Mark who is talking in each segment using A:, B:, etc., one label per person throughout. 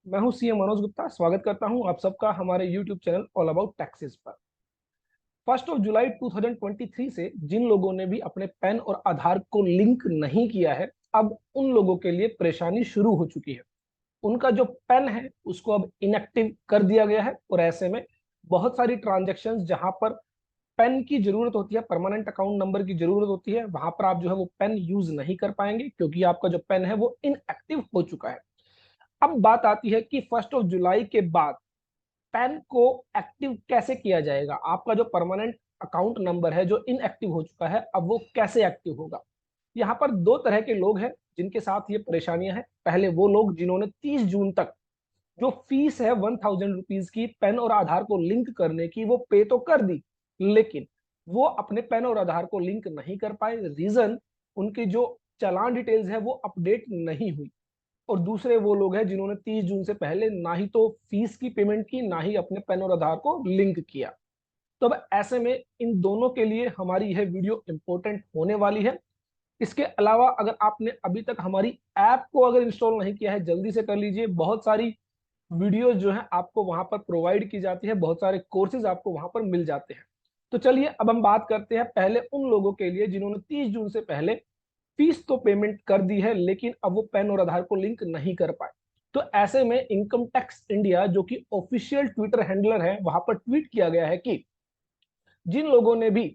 A: मैं हूं सीए मनोज गुप्ता। स्वागत करता हूं आप सबका हमारे YouTube channel all about taxes पर। 1 जुलाई 2023 से जिन लोगों ने भी अपने पैन और आधार को लिंक नहीं किया है, अब उन लोगों के लिए परेशानी शुरू हो चुकी है। उनका जो पैन है उसको अब इनएक्टिव कर दिया गया है और ऐसे में बहुत सारी ट्रांजेक्शन्स जहां पर पेन की जरूरत होती है, परमानेंट अकाउंट नंबर की जरूरत होती है, वहां पर आप जो है वो पेन यूज नहीं कर पाएंगे क्योंकि आपका जो पेन है वो इनएक्टिव हो चुका है। अब बात आती है कि 1 जुलाई के बाद पैन को एक्टिव कैसे किया जाएगा। आपका जो परमानेंट अकाउंट नंबर है जो इनएक्टिव हो चुका है, अब वो कैसे एक्टिव होगा। यहाँ पर दो तरह के लोग हैं जिनके साथ ये परेशानियां हैं। पहले वो लोग जिन्होंने 30 जून तक जो फीस है 1000 रुपीज की पेन और आधार को लिंक करने की, वो पे तो कर दी, लेकिन वो अपने पेन और आधार को लिंक नहीं कर पाए। रीजन, उनकी जो चालान डिटेल्स है वो अपडेट नहीं हुई। और दूसरे वो लोग हैं जिन्होंने 30 जून से पहले ना ही तो फीस की पेमेंट की, ना ही अपने पेन और आधार को लिंक किया। तो अब ऐसे में इन दोनों के लिए हमारी यह वीडियो इंपॉर्टेंट होने वाली है। इसके अलावा अगर आपने अभी तक हमारी ऐप को अगर इंस्टॉल नहीं किया है, जल्दी से कर लीजिए। बहुत सारी वीडियोज जो है आपको वहां पर प्रोवाइड की जाती है, बहुत सारे कोर्सेज आपको वहां पर मिल जाते हैं। तो चलिए अब हम बात करते हैं पहले उन लोगों के लिए जिन्होंने 30 जून से पहले फीस तो पेमेंट कर दी है, लेकिन अब वो पैन और आधार को लिंक नहीं कर पाए। तो ऐसे में इनकम टैक्स इंडिया, जो कि ऑफिशियल ट्विटर हैंडलर है, वहां पर ट्वीट किया गया है कि जिन लोगों ने भी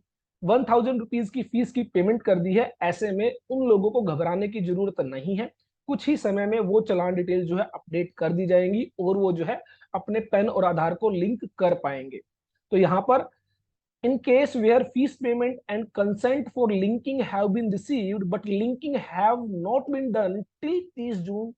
A: 1000 रुपीज की फीस की पेमेंट कर दी है, ऐसे में उन लोगों को घबराने की जरूरत नहीं है। कुछ ही समय में वो चालान डिटेल जो है अपडेट कर दी जाएंगी और वो जो है अपने पैन और आधार को लिंक कर पाएंगे। तो यहाँ पर in case where fees payment and consent for linking have been received but linking have not been done till 30 June,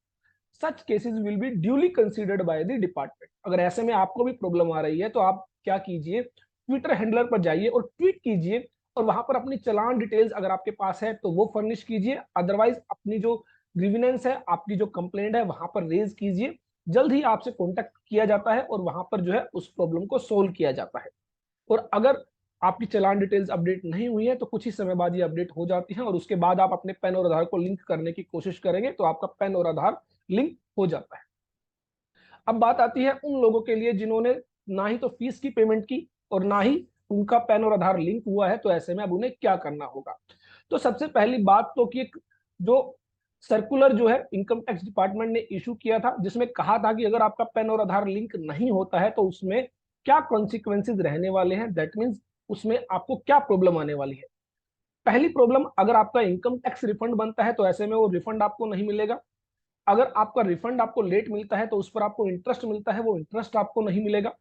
A: such cases will be duly considered by the department। अगर ऐसे में आपको भी प्रॉब्लम आ रही है तो आप क्या कीजिए, ट्विटर हैंडलर पर जाइए और ट्वीट कीजिए और वहां पर अपनी चालान डिटेल्स अगर आपके पास है तो वो फर्निश कीजिए। अदरवाइज अपनी जो ग्रीविनेंस है, आपकी जो कंप्लेंट है, वहां पर रेज कीजिए। जल्द ही आपसे कॉन्टेक्ट किया जाता है और वहां पर जो है उस प्रॉब्लम को सोल्व किया जाता है। और अगर आपकी चालान डिटेल्स अपडेट नहीं हुई है तो कुछ ही समय बाद ये अपडेट हो जाती है और उसके बाद आप अपने पैन और आधार को लिंक करने की कोशिश करेंगे तो आपका पैन और आधार लिंक हो जाता है। अब बात आती है उन लोगों के लिए जिन्होंने ना ही तो फीस की पेमेंट की और ना ही उनका पैन और आधार लिंक हुआ है, तो ऐसे में अब उन्हें क्या करना होगा। तो सबसे पहली बात तो कि जो सर्कुलर जो है इनकम टैक्स डिपार्टमेंट ने इशू किया था, जिसमें कहा था कि अगर आपका पैन और आधार लिंक नहीं होता है तो उसमें क्या कॉन्सिक्वेंसेज रहने वाले हैं। दैट मीन्स उसमें आपको क्या प्रॉब्लम आने वाली है। पहली प्रॉब्लम, अगर आपका इनकम टैक्स रिफंड बनता है तो ऐसे में वो रिफंड आपको नहीं मिलेगा। अगर आपका रिफंड आपको लेट मिलता है तो उस पर आपको इंटरेस्ट मिलता है, वो इंटरेस्ट आपको नहीं मिलेगा।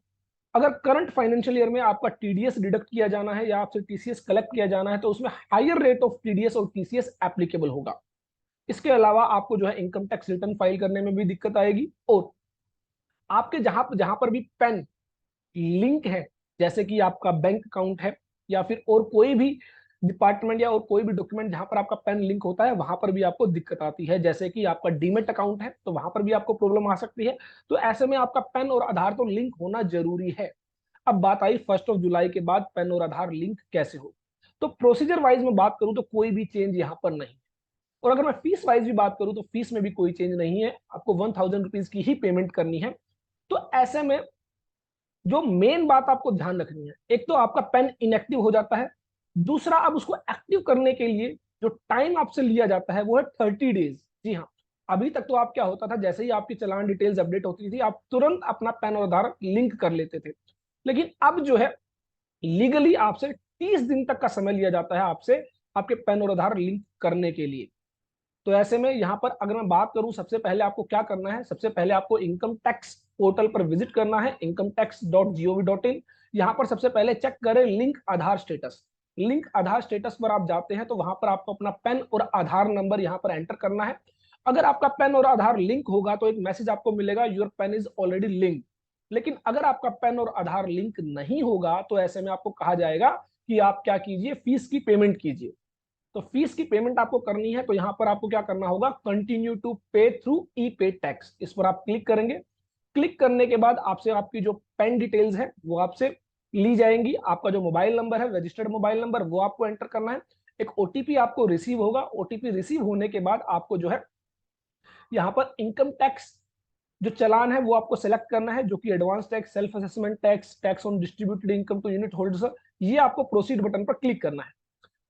A: अगर करंट फाइनेंशियल ईयर में आपका टीडीएस डिडक्ट किया जाना है या आपसे टीसीएस कलेक्ट किया जाना है तो उसमें हायर रेट ऑफ टीडीएस और टीसीएस एप्लीकेबल होगा। इसके अलावा आपको जो है इनकम टैक्स रिटर्न फाइल करने में भी दिक्कत आएगी। और आपके जहां जहां पर भी पैन लिंक है, जैसे कि आपका बैंक अकाउंट है या फिर और कोई भी डिपार्टमेंट या और कोई भी डॉक्यूमेंट जहां पर आपका पैन लिंक होता है, वहां पर भी आपको दिक्कत आती है। जैसे कि आपका डीमेट अकाउंट है तो वहां पर भी आपको प्रॉब्लम आ सकती है। तो ऐसे में आपका पैन और आधार तो लिंक होना जरूरी है। अब बात आई 1 जुलाई के बाद पैन और आधार लिंक कैसे हो। तो प्रोसीजर वाइज में बात करूं तो कोई भी चेंज यहां पर नहीं। और अगर मैं फीस वाइज भी बात करूं तो फीस में भी कोई चेंज नहीं है, आपको 1000 रुपीज की ही पेमेंट करनी है। तो ऐसे में जो मेन बात आपको ध्यान रखनी है, एक तो आपका पेन इनएक्टिव हो जाता है। दूसरा, अब उसको एक्टिव करने के लिए जो टाइम आपसे लिया जाता है वो है 30 डेज। जी हाँ, अभी तक तो आप क्या होता था, जैसे ही आपकी चालान डिटेल्स अपडेट होती थी आप तुरंत अपना पैन और आधार लिंक कर लेते थे। लेकिन अब जो है लीगली आपसे 30 दिन तक का समय लिया जाता है आपसे आपके पैन और आधार लिंक करने के लिए। तो ऐसे में यहां पर अगर मैं बात करूं, सबसे पहले आपको क्या करना है, सबसे पहले आपको इनकम टैक्स पोर्टल पर विजिट करना है, incometax.gov.in। यहां पर सबसे पहले चेक करें लिंक आधार स्टेटस। लिंक आधार स्टेटस पर आप जाते हैं तो वहां पर आपको अपना पैन और आधार नंबर यहां पर एंटर करना है। अगर आपका पैन और आधार लिंक होगा तो एक मैसेज आपको मिलेगा, your pan is already link. लेकिन अगर आपका पैन और आधार लिंक नहीं होगा तो ऐसे में आपको कहा जाएगा कि आप क्या कीजिए, फीस की पेमेंट कीजिए। तो फीस की पेमेंट आपको करनी है तो यहां पर आपको क्या करना होगा, कंटिन्यू टू पे थ्रू ई पे टैक्स, इस पर आप क्लिक करेंगे। क्लिक करने के बाद आपसे आपकी जो पैन डिटेल्स है वो आपसे ली जाएंगी। आपका जो मोबाइल नंबर है, रजिस्टर्ड मोबाइल नंबर, वो आपको एंटर करना है। एक ओटीपी आपको रिसीव होगा। ओटीपी रिसीव होने के बाद आपको जो है यहाँ पर इनकम टैक्स जो चालान है वो आपको सेलेक्ट करना है, जो कि advance tax, self assessment tax, tax on distributed income to unit holders, ये आपको प्रोसीड बटन पर क्लिक करना है।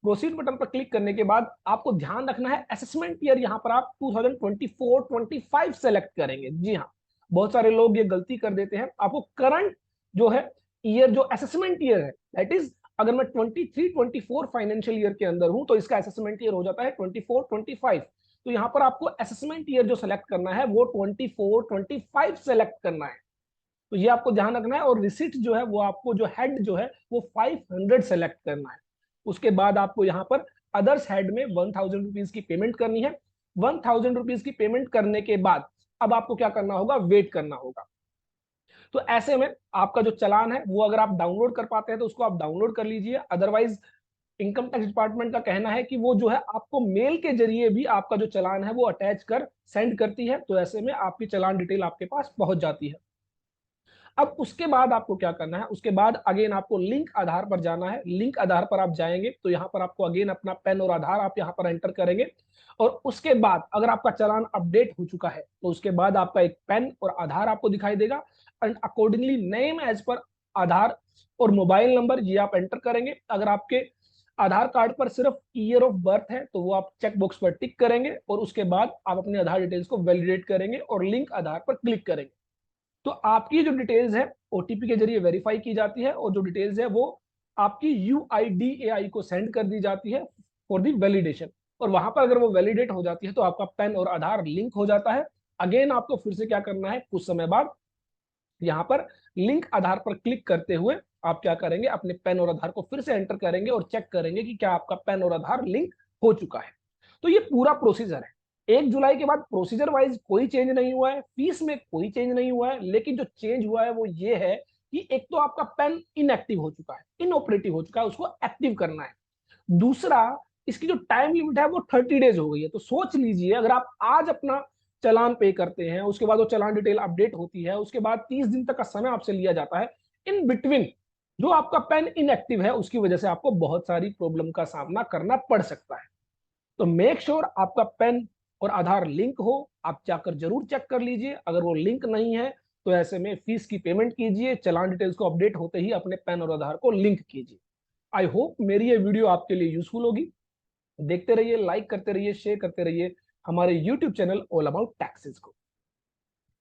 A: प्रोसीड बटन पर क्लिक करने के बाद आपको ध्यान रखना है असेसमेंट ईयर यहाँ पर आप 2024-25 सेलेक्ट करेंगे। जी हाँ, बहुत सारे लोग ये गलती कर देते हैं। आपको करंट जो है ईयर, जो असेसमेंट ईयर है, दैट इज अगर मैं 23-24 फाइनेंशियल ईयर के अंदर हूं तो इसका असेसमेंट ईयर हो जाता है 24-25। तो यहाँ पर आपको असेसमेंट ईयर जो सेलेक्ट करना है वो 24-25 सेलेक्ट करना है। तो ये आपको ध्यान रखना है। और रिसिट जो है वो आपको, जो हेड जो है वो 500 सेलेक्ट करना है। उसके बाद आपको यहाँ पर अदर्स हेड में 1000 रुपीज की पेमेंट करनी है। 1000 रुपीज की पेमेंट करने के बाद अब आपको क्या करना होगा, वेट करना होगा। तो ऐसे में आपका जो चालान है वो अगर आप डाउनलोड कर पाते हैं तो उसको आप डाउनलोड कर लीजिए, अदरवाइज इनकम टैक्स डिपार्टमेंट का कहना है कि वो जो है आपको मेल के जरिए भी आपका जो चालान है वो अटैच कर सेंड करती है। तो ऐसे में आपकी चालान डिटेल आपके पास पहुंच जाती है। अब उसके बाद आपको क्या करना है, उसके बाद अगेन आपको लिंक आधार पर जाना है। लिंक आधार पर आप जाएंगे तो यहाँ पर आपको अगेन अपना पैन और आधार आप यहाँ पर एंटर करेंगे। और उसके बाद अगर आपका चालान अपडेट हो चुका है तो उसके बाद आपका एक पैन और आधार आपको दिखाई देगा। And accordingly name as per आधार और मोबाइल नंबर ये आप एंटर करेंगे। अगर आपके आधार कार्ड पर सिर्फ ईयर ऑफ बर्थ है तो वो आप चेक बॉक्स पर टिक करेंगे और उसके बाद आप अपने आधार डिटेल्स को वैलिडेट करेंगे और लिंक आधार पर क्लिक करेंगे। तो आपकी जो डिटेल्स है ओटीपी के जरिए वेरीफाई की जाती है और जो डिटेल्स है वो आपकी यूआईडीएआई को सेंड कर दी जाती है फॉर दी वैलिडेशन। और वहां पर अगर वो वैलिडेट हो जाती है तो आपका पैन और आधार लिंक हो जाता है। अगेन आपको फिर से क्या करना है, कुछ समय बाद यहाँ पर लिंक आधार पर क्लिक करते हुए आप क्या करेंगे, अपने पैन और आधार को फिर से एंटर करेंगे और चेक करेंगे कि क्या आपका पैन और आधार लिंक हो चुका है। तो ये पूरा प्रोसीजर है। 1 जुलाई के बाद प्रोसीजर वाइज कोई चेंज नहीं हुआ है, फीस में कोई चेंज नहीं हुआ है, लेकिन जो चेंज हुआ है वो ये है कि एक तो आपका पैन इनएक्टिव हो चुका है, इनऑपरेटिव हो चुका है, उसको एक्टिव करना है। दूसरा, इसकी जो टाइम लिमिट है वो 30 डेज हो गई है। तो सोच लीजिए, अगर आप आज अपना चालान पे करते हैं, उसके बाद वो चालान डिटेल अपडेट होती है, उसके बाद 30 दिन तक का समय आपसे लिया जाता है, इन बिटवीन जो आपका पेन इनएक्टिव है उसकी वजह से आपको बहुत सारी प्रॉब्लम का सामना करना पड़ सकता है। तो मेक श्योर आपका पेन और आधार लिंक हो। आप जाकर जरूर चेक कर लीजिए। अगर वो लिंक नहीं है तो ऐसे में फीस की पेमेंट कीजिए, चालान डिटेल्स को अपडेट होते ही अपने पेन और आधार को लिंक कीजिए। आई होप मेरी ये वीडियो आपके लिए यूजफुल होगी। देखते रहिए, लाइक करते रहिए, शेयर करते रहिए हमारे YouTube channel all about taxes को।